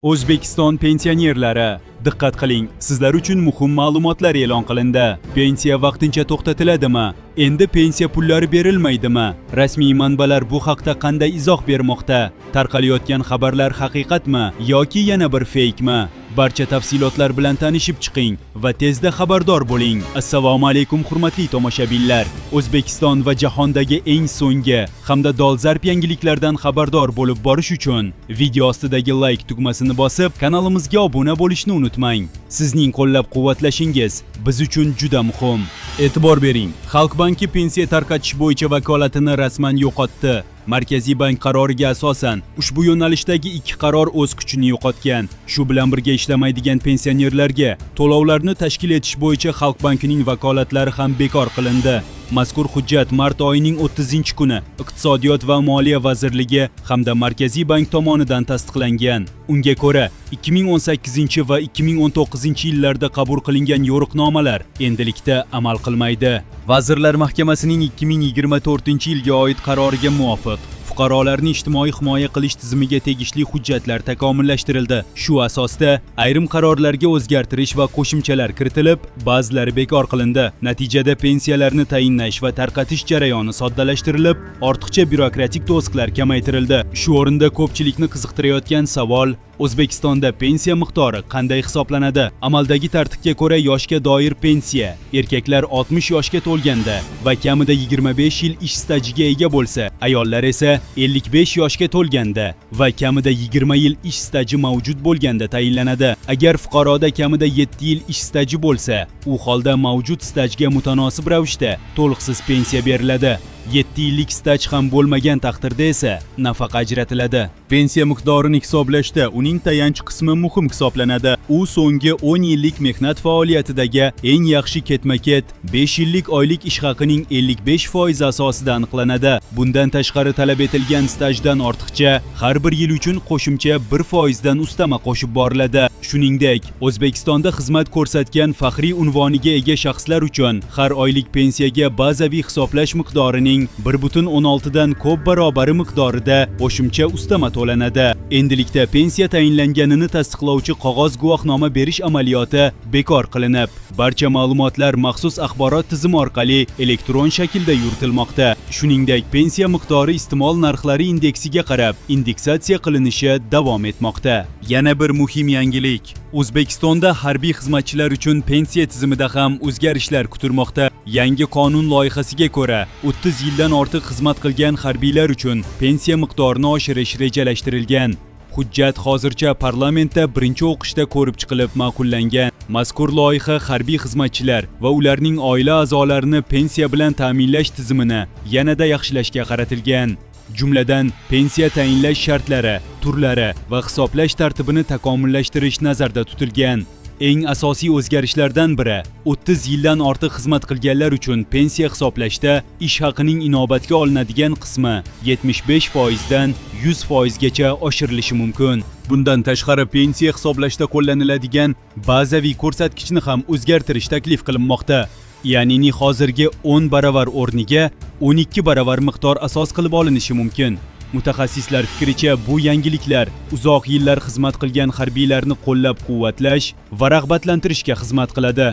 O'zbekiston pensionerlari, diqqat qiling, sizlar uchun muhim ma'lumotlar e'lon qilindi. Pensiya vaqtincha to'xtatiladimi? Endi pensiya pullari berilmaydimi? Rasmiy manbalar bu haqda qanday izoh bermoqda? Tarqalayotgan xabarlar haqiqatmi yoki yana bir feykmi? Barcha tafsilotlar bilan tanishib chiqing va tezda xabardor bo'ling. Assalomu alaykum hurmatli tomoshabinlar. O'zbekiston va jahondagi eng so'nggi hamda dolzarb yangiliklardan xabardor bo'lib borish uchun video ostidagi like tugmasini bosib, kanalimizga obuna bo'lishni unutmang. Sizning qo'llab-quvvatlashingiz biz uchun juda muhim. E'tibor bering. Xalq banki pensiya tarqatish bo'yicha vakolatini rasman yo'qotdi. Markaziy bank qaroriga asosan ushbu yo'nalishdagi ikki qaror o'z kuchini yo'qotgan. Shu bilan birga ishlamaydigan pensionerlarga to'lovlarni tashkil etish bo'yicha Xalq bankining vakolatlari ham bekor qilindi. Mazkur hujjat mart oyining 30-kuni Iqtisodiyot va Moliya vazirligi hamda Markaziy bank tomonidan tasdiqlangan. Unga ko'ra, 2018 va 2019 yillarda qabul qilingan yo'riqnomalar endilikda amal qilmaydi. Vazirlar Mahkamasining 2024-yilga oid qaroriga muvofiq fuqarolarni ijtimoiy himoya qilish tizimiga tegishli hujjatlar takomillashtirildi. Shu asosda ayrim qarorlarga o'zgartirish va qo'shimchalar kiritilib, ba'zilari bekor qilindi. Natijada pensiyalarni tayinlash va tarqatish jarayoni soddalashtirilib, ortiqcha byurokratik to'siqlar kamaytirildi. Shu o'rinda ko'pchilikni qiziqtirayotgan savol: O'zbekistonda pensiya miqdori qanday hisoblanadi? Amaldagi tartibga ko'ra yoshga doir pensiya erkaklar 60 yoshga to'lganda va kamida 25 yil ish stajiga ega bo'lsa, ayollar esa 55 yoshga to'lganda va kamida 20 yil ish staji mavjud bo'lganda tayinlanadi. Agar fuqaroda kamida 7 yil ish staji bo'lsa, u holda mavjud stajga mutanosib ravishda to'liqsiz pensiya beriladi. 7 yillik staj ham bo'lmagan taqdirda esa nafaqa ajratiladi. Pensiya miqdorini hisoblashda uning tayanch qismi muhim hisoblanadi. U so'nggi 10 yillik mehnat faoliyatidagi eng yaxshi ketma-ket 5 yillik oylik ish haqining 55% asosida aniqlanadi. Bundan tashqari talab etilgan stajdan ortiqcha har bir yil uchun qo'shimcha 1% dan ustama qo'shib boriladi. Shuningdek, O'zbekistonda xizmat ko'rsatgan faxriy unvoniga ega shaxslar uchun har oylik pensiyaga bazaviy hisoblash miqdorining 1,16 dan ko'p barobari miqdorida qo'shimcha ustama to'lanadi. Endilikda pensiya tayinlanganini tasdiqlovchi qog'oz guvohnoma berish amaliyoti bekor qilinib, barcha ma'lumotlar maxsus axborot tizimi orqali elektron shaklda yuritilmoqda. Shuningdek, pensiya miqdori iste'mol narxlari indeksiga qarab indeksatsiya qilinishi davom etmoqda. Yana bir muhim yangilik: O'zbekistonda harbiy xizmatchilar uchun pensiya tizimida ham o'zgarishlar kutilmoqda. Yangi qonun loyihasiga ko'ra, 30 yildan ortiq xizmat qilgan harbiylar uchun pensiya miqdorini oshirish rejalashtirilgan. Hujjat hozircha parlamentda birinchi o'qishda ko'rib chiqilib ma'qullangan. Mazkur loyiha harbiy xizmatchilar va ularning oila a'zolarini pensiya bilan ta'minlash tizimini yanada yaxshilashga qaratilgan. Jumladan, pensiya tayinlash shartlari, turlari va hisoblash tartibini takomillashtirish nazarda tutilgan. Eng asosiy o'zgarishlardan biri 30 yildan ortiq xizmat qilganlar uchun pensiya hisoblashda ish haqining inobatga olinadigan qismi 75% dan 100% gacha oshirilishi mumkin. Bundan tashqari pensiya hisoblashda qo'llaniladigan bazaviy ko'rsatkichni ham o'zgartirish taklif qilinmoqda. Ya'ni hozirgi 10 baravar o'rniga 12 baravar miqdor asos qilib olinishi mumkin. Mutaxassislar fikricha, bu yangiliklar uzoq yillar xizmat qilgan harbiylarni qo'llab-quvvatlash va rag'batlantirishga xizmat qiladi.